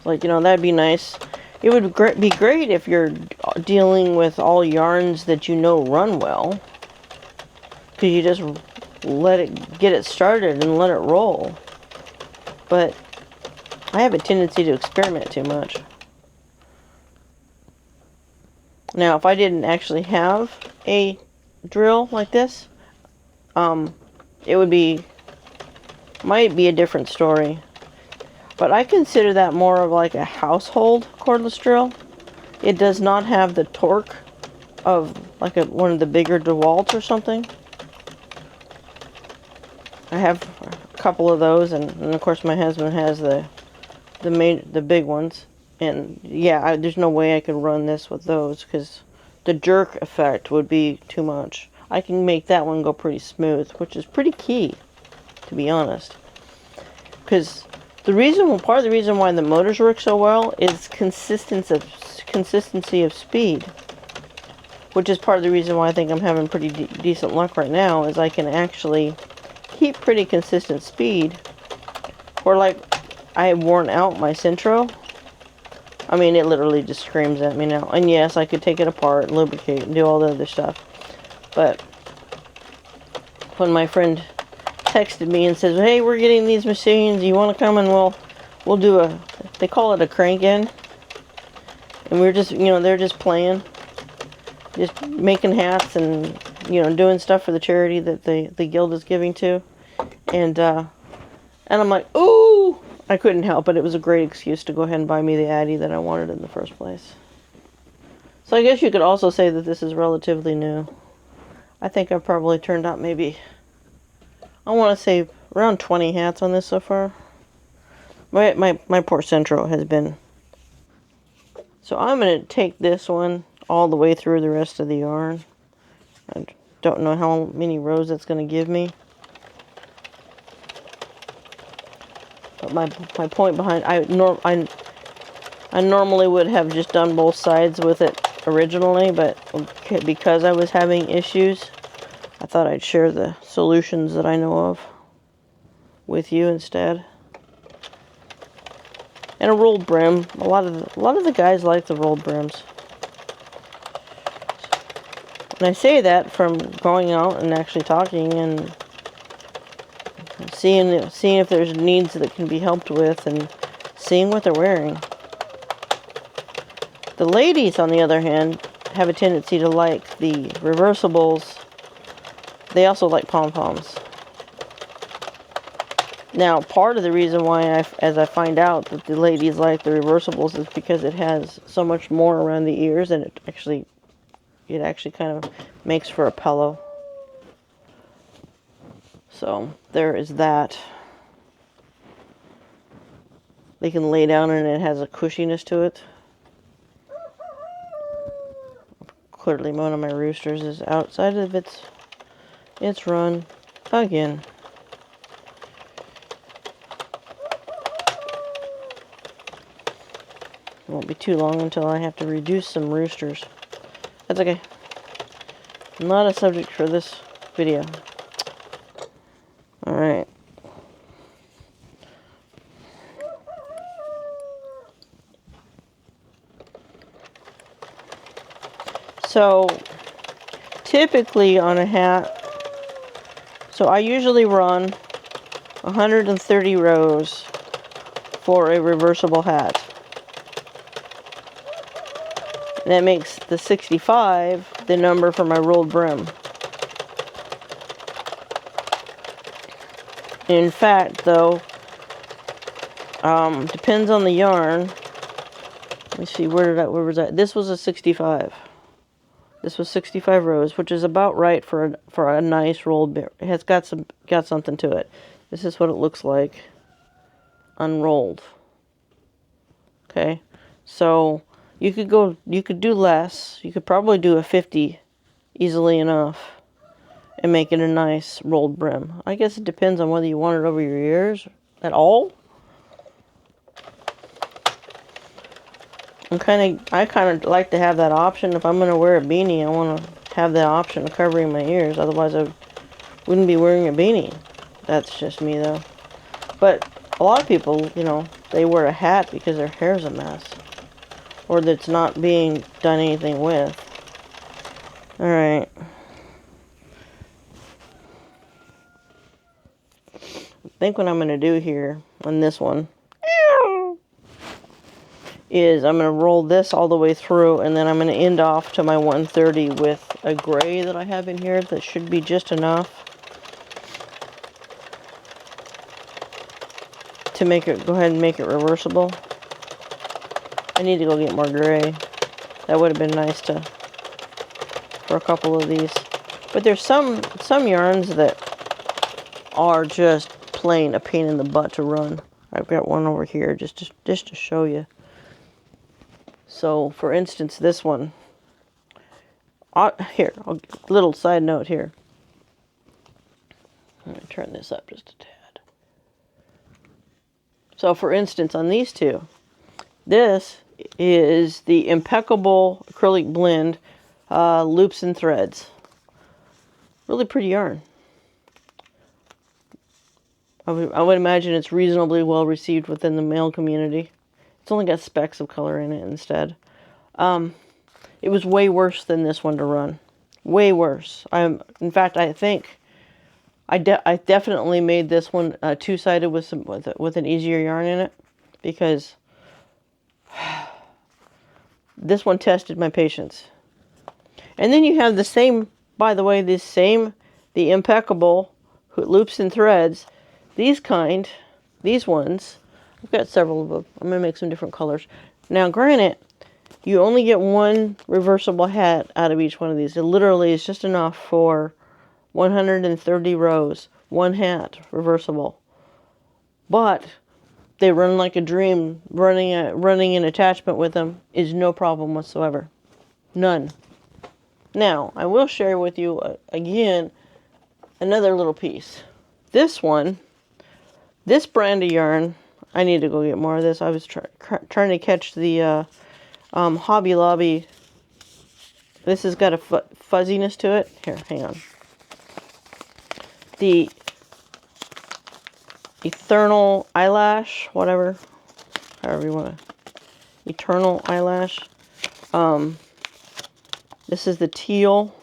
like, you know, that'd be nice. It would be great if you're dealing with all yarns that you know run well. Because you just get it started and let it roll. But I have a tendency to experiment too much. Now, if I didn't actually have a drill like this, it might be a different story. But I consider that more of like a household cordless drill. It does not have the torque of like one of the bigger DeWalt's or something. I have a couple of those, and of course my husband has the big ones. And yeah, there's no way I could run this with those because the jerk effect would be too much. I can make that one go pretty smooth, which is pretty key, to be honest. Because part of the reason why the motors work so well is consistency of speed, which is part of the reason why I think I'm having pretty decent luck right now, is I can actually keep pretty consistent speed. Or like, I have worn out my Centro. I mean, it literally just screams at me now. And yes, I could take it apart, lubricate, and do all the other stuff. But when my friend texted me and says, "Hey, we're getting these machines. You want to come and we'll do they call it a crank-in." And we're just, they're just playing. Just making hats and, doing stuff for the charity that the guild is giving to. And I'm like, ooh! I couldn't help it. It was a great excuse to go ahead and buy me the Addy that I wanted in the first place. So I guess you could also say that this is relatively new. I think I've probably turned out maybe, I want to say around 20 hats on this so far. My poor Centro has been. So I'm going to take this one all the way through the rest of the yarn. I don't know how many rows that's going to give me. But my point behind, I normally would have just done both sides with it originally, but because I was having issues, I thought I'd share the solutions that I know of with you instead. And a rolled brim. A lot of the guys like the rolled brims. And I say that from going out and actually talking and seeing if there's needs that can be helped with and seeing what they're wearing. The ladies, on the other hand, have a tendency to like the reversibles. They also like pom-poms. Now, part of the reason why as I find out that the ladies like the reversibles is because it has so much more around the ears, and it actually kind of makes for a pillow. So there is that. They can lay down and it has a cushiness to it. Clearly one of my roosters is outside of its run again. It won't be too long until I have to reduce some roosters. That's okay. Not a subject for this video. Alright. So, typically on a hat, so I usually run 130 rows for a reversible hat. And that makes the 65 the number for my rolled brim. In fact, though, depends on the yarn. Let me see, where was that? This was a 65. This was 65 rows, which is about right for a nice rolled brim. It has got something to it. This is what it looks like unrolled. Okay, so you could do less. You could probably do a 50 easily enough and make it a nice rolled brim. I guess it depends on whether you want it over your ears at all. I kind of like to have that option. If I'm going to wear a beanie, I want to have the option of covering my ears. Otherwise, I wouldn't be wearing a beanie. That's just me, though. But a lot of people, they wear a hat because their hair's a mess. Or that's not being done anything with. Alright. I think what I'm going to do here on this one is I'm going to roll this all the way through, and then I'm going to end off to my 130 with a gray that I have in here that should be just enough to go ahead and make it reversible. I need to go get more gray. That would have been nice to for a couple of these. But there's some yarns that are just plain a pain in the butt to run. I've got one over here just to show you. So, for instance, this one. Here, a little side note here. I'm going to turn this up just a tad. So, for instance, on these two, this is the Impeccable Acrylic Blend Loops and Threads. Really pretty yarn. I would imagine it's reasonably well received within the male community. It's only got specks of color in it instead. It was way worse than this one to run. Way worse. In fact, I think I definitely made this one two-sided with an easier yarn in it, because this one tested my patience. And then you have the same, by the way, the Impeccable Loops and Threads. These ones, I've got several of them. I'm going to make some different colors. Now, granted, you only get one reversible hat out of each one of these. It literally is just enough for 130 rows. One hat, reversible. But they run like a dream. Running an attachment with them is no problem whatsoever. None. Now, I will share with you, again, another little piece. This one, this brand of yarn, I need to go get more of this. I was trying to catch the Hobby Lobby. This has got a fuzziness to it. Here, hang on. The Eternal Eyelash, whatever. However you want to. Eternal Eyelash. This is the teal.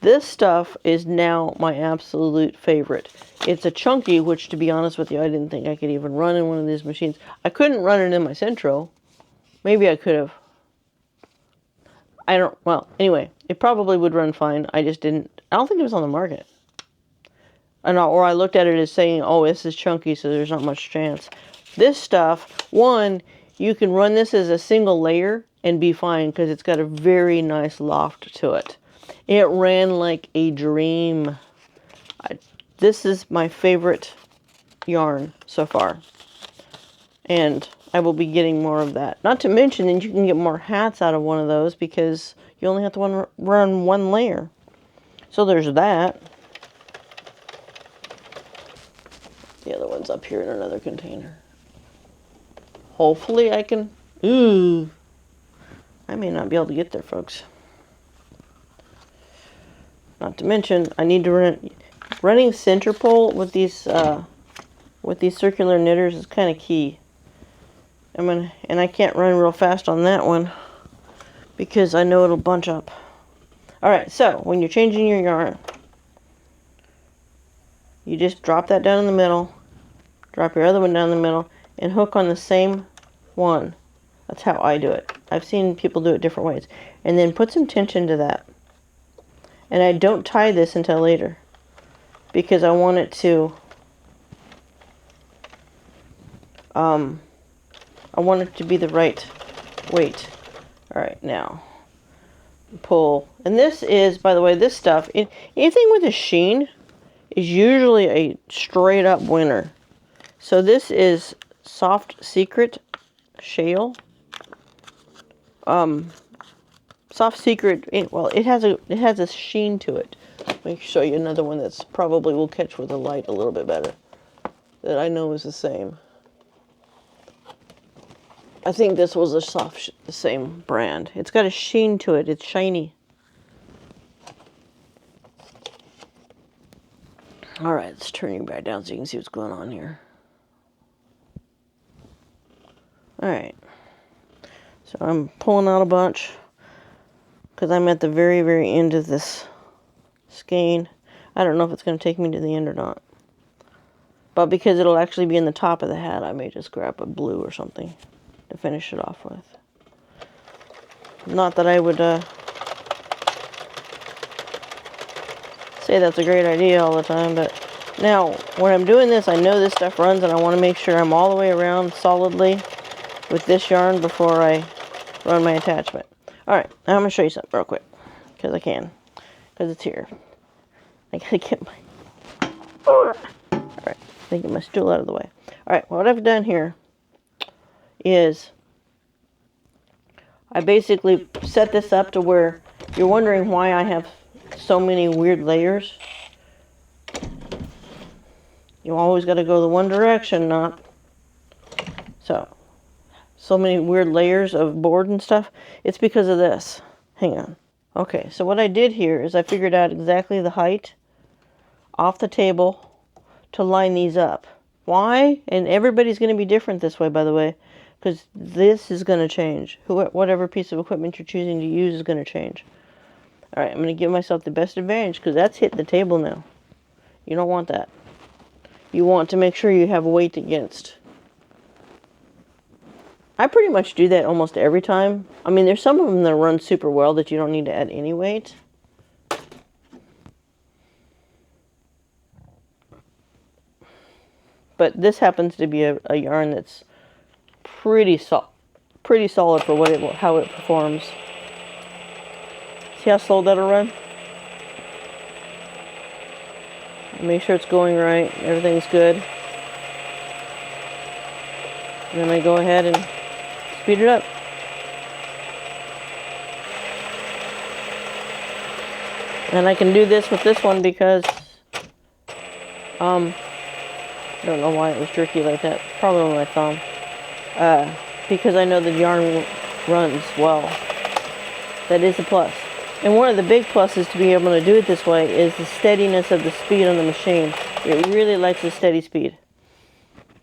This stuff is now my absolute favorite. It's a chunky, which, to be honest with you, I didn't think I could even run in one of these machines. I couldn't run it in my Centro. Maybe I could have. Well, anyway, it probably would run fine. I just didn't. I don't think it was on the market. Or I looked at it as saying, oh, this is chunky, so there's not much chance. This stuff, one, you can run this as a single layer and be fine, because it's got a very nice loft to it. It ran like a dream. This is my favorite yarn so far. And I will be getting more of that. Not to mention that you can get more hats out of one of those, because you only have to run one layer. So there's that. The other one's up here in another container. Hopefully I can... Ooh. I may not be able to get there, folks. Not to mention, I need to running center pole with these circular knitters is kind of key. And I can't run real fast on that one, because I know it'll bunch up. Alright, so when you're changing your yarn, you just drop that down in the middle, drop your other one down in the middle, and hook on the same one. That's how I do it. I've seen people do it different ways. And then put some tension to that. And I don't tie this until later, because I want it to be the right weight. Alright, now pull. And this is, by the way, this stuff, anything with a sheen is usually a straight up winner. So this is Soft Secret Shale. Soft Secret, well, it has a sheen to it. Let me show you another one that's probably will catch with the light a little bit better, that I know is the same. I think this was the same brand. It's got a sheen to it. It's shiny. All right, let's turn you back down so you can see what's going on here. All right. So I'm pulling out a bunch, because I'm at the very, very end of this skein. I don't know if it's going to take me to the end or not. But because it'll actually be in the top of the hat, I may just grab a blue or something to finish it off with. Not that I would say that's a great idea all the time, but now when I'm doing this, I know this stuff runs, and I want to make sure I'm all the way around solidly with this yarn before I run my attachment. Alright, now I'm going to show you something real quick. because I can, because it's here. I gotta get my... Alright, let me get my stool out of the way. Alright, what I've done here is I basically set this up to where you're wondering why I have so many weird layers. You always got to go the one direction, not... So many weird layers of board and stuff. It's because of this. Hang on. Okay, so what I did here is I figured out exactly the height off the table to line these up. Why? And everybody's going to be different this way, by the way, because this is going to change. Whatever piece of equipment you're choosing to use is going to change. All right, I'm going to give myself the best advantage because that's hitting the table now. You don't want that. You want to make sure you have weight against. I pretty much do that almost every time. I mean, there's some of them that run super well that you don't need to add any weight. But this happens to be a yarn that's pretty solid for how it performs. See how slow that'll run? Make sure it's going right. Everything's good. And then I go ahead and speed it up. And I can do this with this one because I don't know why it was jerky like that. Probably on my thumb. Because I know the yarn runs well. That is a plus. And one of the big pluses to be able to do it this way is the steadiness of the speed on the machine. It really likes a steady speed.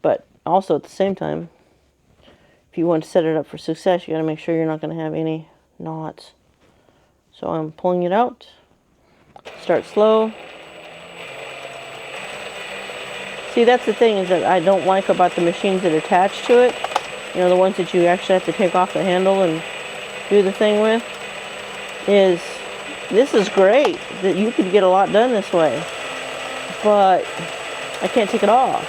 But also at the same time, if you want to set it up for success, you got to make sure you're not going to have any knots. So I'm pulling it out. Start slow. See, that's the thing is that I don't like about the machines that attach to it. You know, the ones that you actually have to take off the handle and do the thing with. Is this is great that you could get a lot done this way. But I can't take it off.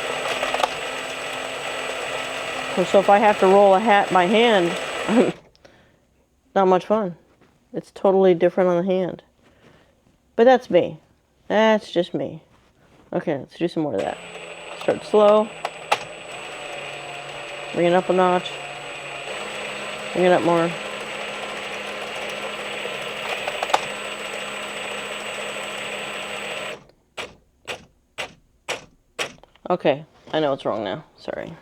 So if I have to roll a hat by hand, not much fun. It's totally different on the hand. But that's me. That's just me. Okay, let's do some more of that. Start slow. Bring it up a notch. Bring it up more. Okay, I know it's wrong now. Sorry.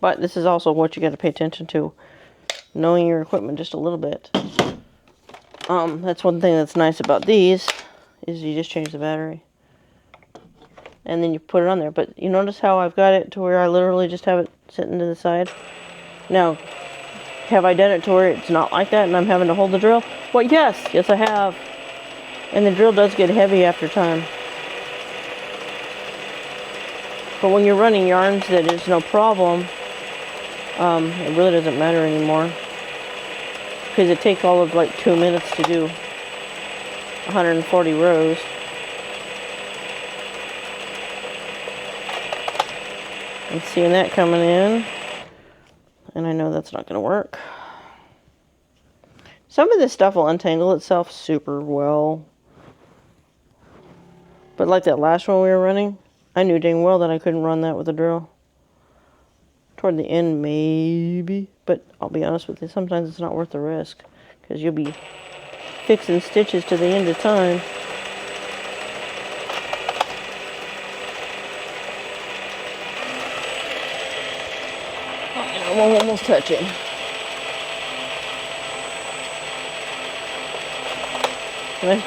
But this is also what you got to pay attention to. Knowing your equipment just a little bit. That's one thing that's nice about these, is you just change the battery. And then you put it on there. But you notice how I've got it to where I literally just have it sitting to the side? Now, have I done it to where it's not like that and I'm having to hold the drill? Well, yes. Yes, I have. And the drill does get heavy after time. But when you're running yarns that is no problem, it really doesn't matter anymore. Because it takes all of like 2 minutes to do 140 rows. I'm seeing that coming in. And I know that's not going to work. Some of this stuff will untangle itself super well. But like that last one we were running, I knew dang well that I couldn't run that with a drill. Toward the end, maybe. But I'll be honest with you, sometimes it's not worth the risk. Because you'll be fixing stitches to the end of time. I'm almost touching. When I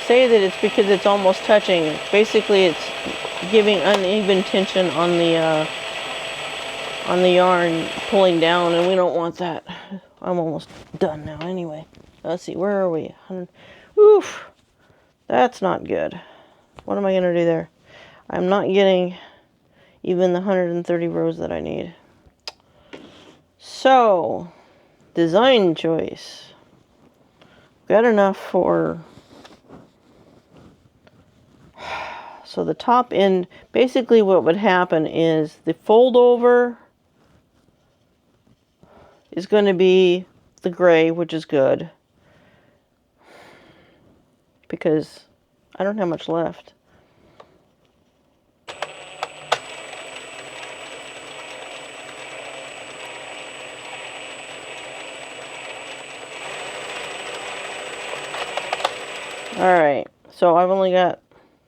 say that it's because it's almost touching, basically it's giving uneven tension on the yarn pulling down, and we don't want that. I'm almost done now anyway. Let's see, where are we? Oof, that's not good. What am I going to do there? I'm not getting even the 130 rows that I need. So, design choice. Got enough for... So the top end, basically what would happen is the fold over is going to be the gray, which is good. because I don't have much left. Alright, so I've only got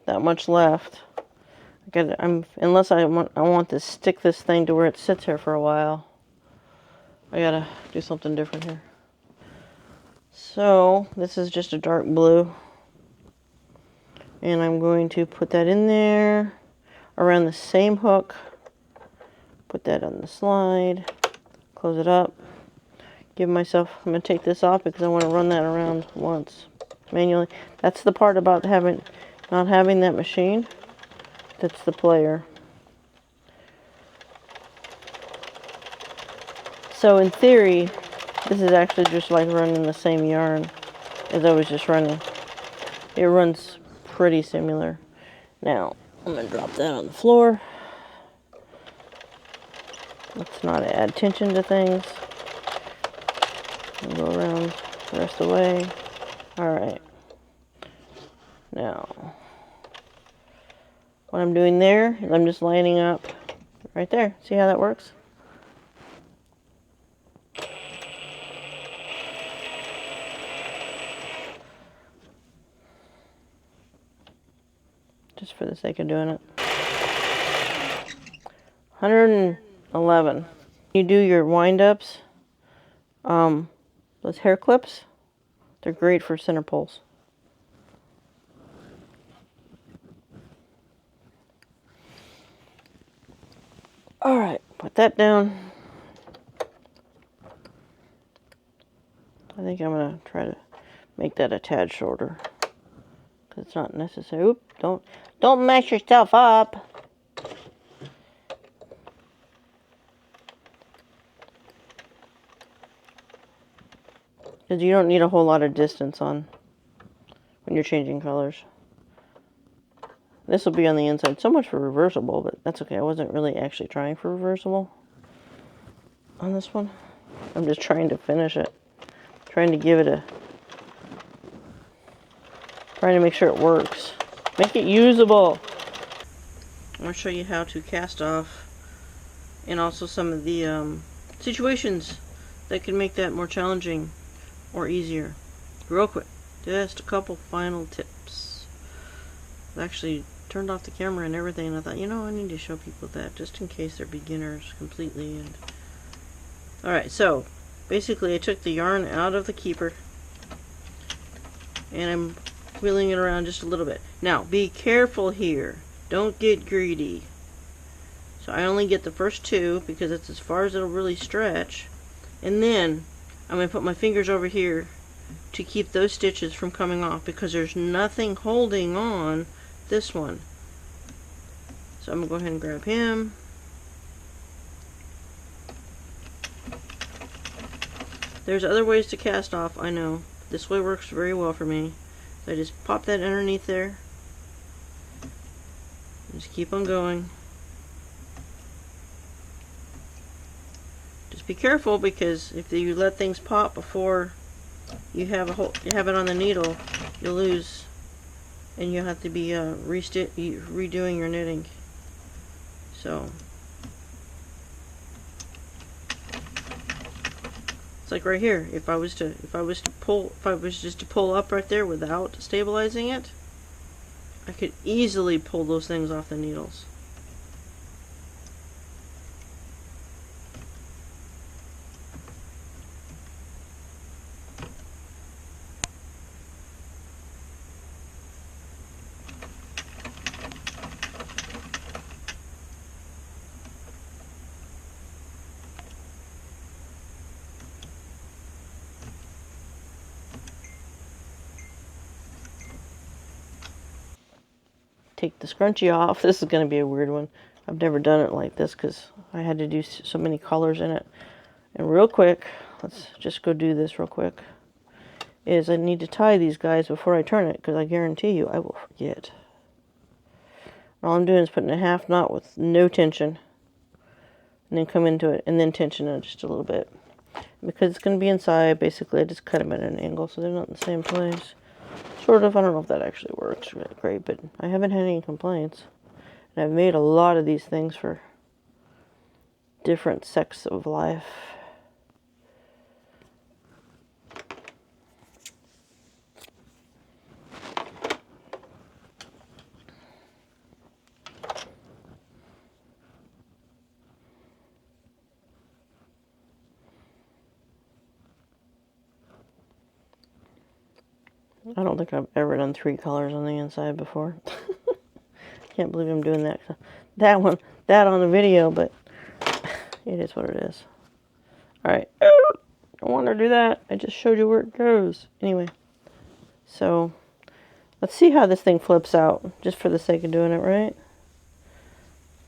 that much left. Unless I want to stick this thing to where it sits here for a while. I gotta do something different here. So, this is just a dark blue. And I'm going to put that in there around the same hook. Put that on the slide. Close it up. I'm going to take this off because I want to run that around once manually. That's the part about not having that machine. That's the player. So in theory, this is actually just like running the same yarn as I was just running. It runs pretty similar. Now, I'm going to drop that on the floor. Let's not add tension to things. And go around the rest of the way. Alright. Now, what I'm doing there is I'm just lining up right there. See how that works? Just for the sake of doing it. 111. You do your wind-ups, those hair clips, they're great for center pulls. Alright, put that down. I think I'm going to try to make that a tad shorter. Because it's not necessary. Oop, don't mess yourself up. Because you don't need a whole lot of distance on when you're changing colors. This will be on the inside. So much for reversible, but that's okay. I wasn't really actually trying for reversible on this one. I'm just trying to finish it. Trying to give it trying to make sure it works. Make it usable. I'm going to show you how to cast off and also some of the situations that can make that more challenging or easier. Real quick, just a couple final tips. I actually turned off the camera and everything, and I thought, I need to show people that just in case they're beginners completely. Alright, so basically I took the yarn out of the keeper and I'm wheeling it around just a little bit. Now, be careful here. Don't get greedy. So I only get the first two because that's as far as it'll really stretch. And then I'm going to put my fingers over here to keep those stitches from coming off because there's nothing holding on this one. So I'm going to go ahead and grab him. There's other ways to cast off, I know. This way works very well for me. So I just pop that underneath there. Just keep on going. Just be careful because if you let things pop before you have it on the needle, you'll lose, and you'll have to be redoing your knitting. So it's like right here. If I was just to pull up right there without stabilizing it, I could easily pull those things off the needles. Take the scrunchie off. This is going to be a weird one. I've never done it like this because I had to do so many colors in it. And real quick, let's just go do this real quick, is I need to tie these guys before I turn it because I guarantee you I will forget. All I'm doing is putting a half knot with no tension and then come into it and then tension it just a little bit. Because it's going to be inside, basically I just cut them at an angle so they're not in the same place. Sort of. I don't know if that actually works really great, but I haven't had any complaints. And I've made a lot of these things for different sects of life. I don't think I've ever done 3 colors on the inside before. Can't believe I'm doing that. That one, that on the video, but it is what it is. Alright. Don't want to do that. I just showed you where it goes. Anyway. So, let's see how this thing flips out, just for the sake of doing it right.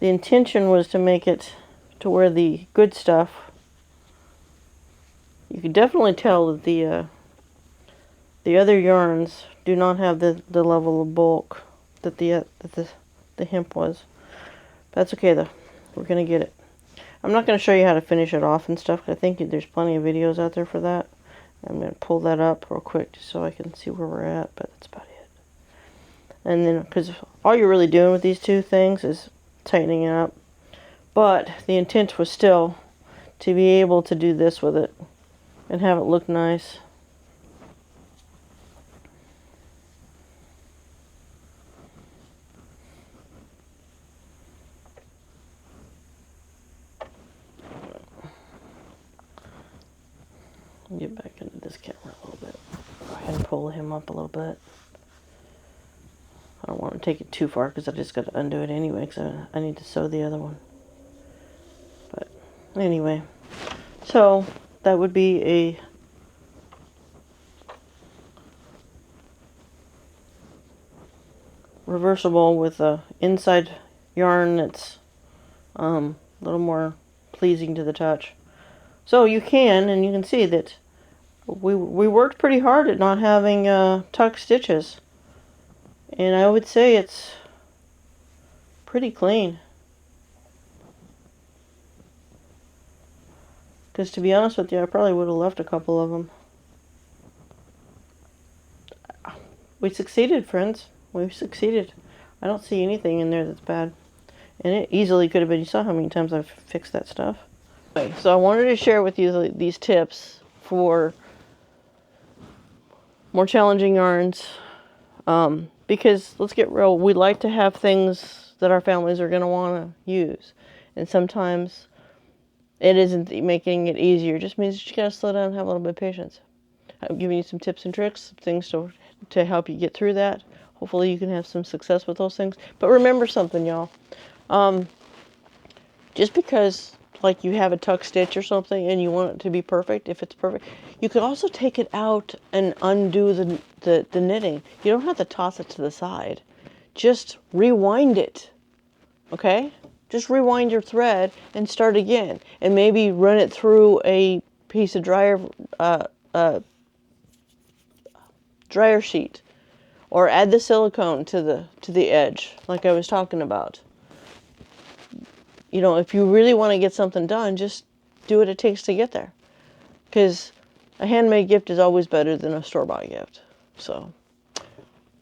The intention was to make it to where the good stuff, you can definitely tell that the other yarns do not have the level of bulk that the hemp was. That's okay though. We're gonna get it. I'm not gonna show you how to finish it off and stuff, because I think there's plenty of videos out there for that. I'm gonna pull that up real quick just so I can see where we're at, but that's about it. And then, because all you're really doing with these two things is tightening it up, but the intent was still to be able to do this with it and have it look nice. Get back into this camera a little bit. Go ahead and pull him up a little bit. I don't want to take it too far because I just got to undo it anyway, because I need to sew the other one. But anyway, so that would be a reversible with a inside yarn that's a little more pleasing to the touch. So you can see that we worked pretty hard at not having tuck stitches, and I would say it's pretty clean. Because to be honest with you, I probably would have left a couple of them. We succeeded, friends. We succeeded. I don't see anything in there that's bad. And it easily could have been. You saw how many times I've fixed that stuff. Okay, so I wanted to share with you these tips for more challenging yarns. Because, let's get real, we like to have things that our families are going to want to use. And sometimes it isn't making it easier. It just means that you got to slow down and have a little bit of patience. I'm giving you some tips and tricks, things to help you get through that. Hopefully you can have some success with those things. But remember something, y'all. Just because, like, you have a tuck stitch or something and you want it to be perfect, if it's perfect, you could also take it out and undo the knitting. You don't have to toss it to the side. Just rewind it, okay? Just rewind your thread and start again. And maybe run it through a piece of dryer sheet. Or add the silicone to the edge, like I was talking about. You know, if you really want to get something done, just do what it takes to get there. Because a handmade gift is always better than a store-bought gift. So,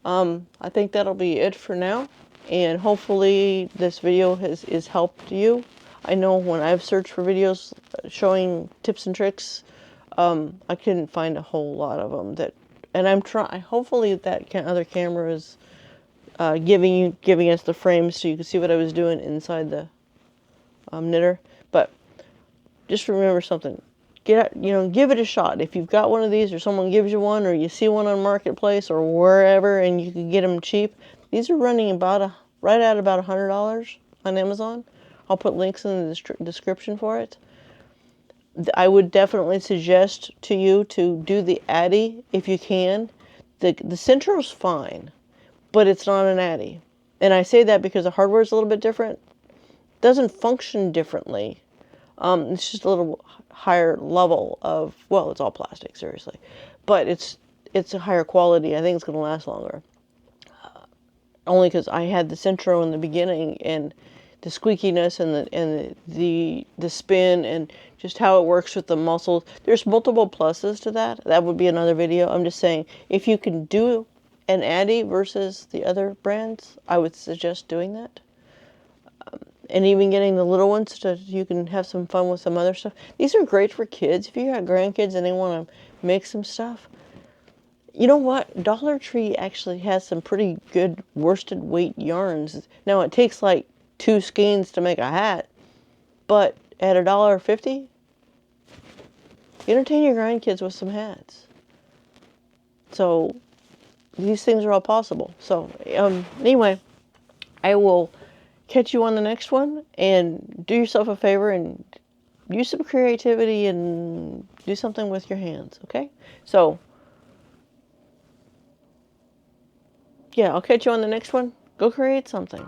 I think that'll be it for now. And hopefully this video has helped you. I know when I've searched for videos showing tips and tricks, I couldn't find a whole lot of them that. And I'm trying. Hopefully that other camera is giving us the frames so you can see what I was doing inside the knitter. But just remember something. Give it a shot. If you've got one of these, or someone gives you one, or you see one on Marketplace or wherever, and you can get them cheap. These are running right at about $100 on Amazon. I'll put links in the description for it. I would definitely suggest to you to do the Addy if you can. The Centro's fine, but it's not an Addy. And I say that because the hardware is a little bit different. It doesn't function differently. It's just a little higher level of, well, it's all plastic, seriously. But it's a higher quality. I think it's going to last longer. Only because I had the Centro in the beginning, and the squeakiness and the spin and just how it works with the muscles. There's multiple pluses to that. That would be another video. I'm just saying, if you can do an Addy versus the other brands, I would suggest doing that. And even getting the little ones so you can have some fun with some other stuff. These are great for kids. If you got grandkids and they want to make some stuff. You know what? Dollar Tree actually has some pretty good worsted weight yarns. Now it takes like 2 skeins to make a hat, but at $1.50, you entertain your grandkids with some hats. So these things are all possible. So anyway, I will catch you on the next one, and do yourself a favor and use some creativity and do something with your hands, okay? So yeah, I'll catch you on the next one. Go create something.